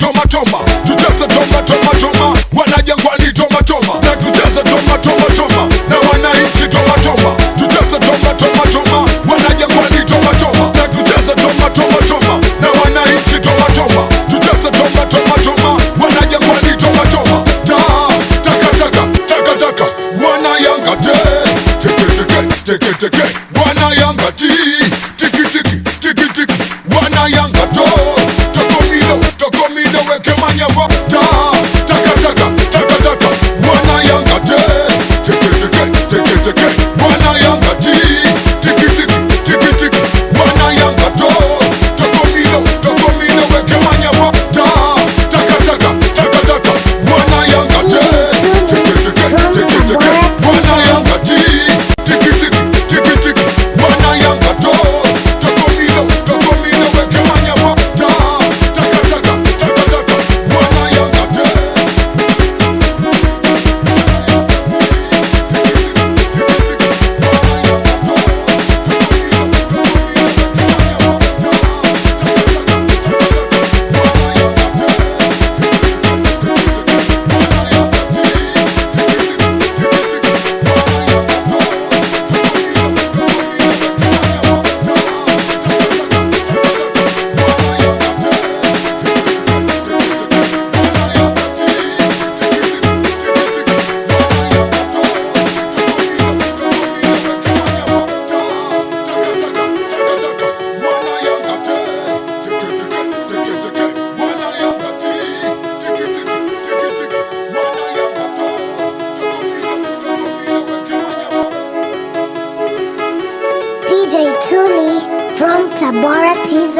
toma toma, tucheze toma toma toma, wanajangwani toma toma, na tucheze toma toma toma, na wananchi toma toma, tucheze toma toma toma, wanajangwani toma toma, na tucheze toma toma toma, na wananchi toma toma, tucheze toma toma toma, wanajangwani toma toma. Taka taka taka taka, wanayanga teke teke, wanayanga tiki tiki, wanayanga tokomilo weke manyava. Taka taka, wanayanga teke, wanayanga tiki, wanayanga tokomilo weke manyava. Taka taka, wanayanga teke, wanayanga tiki, wanayanga tokomilo weke manyava. Taka wanayanga DJ Tuli from Tabora TZ.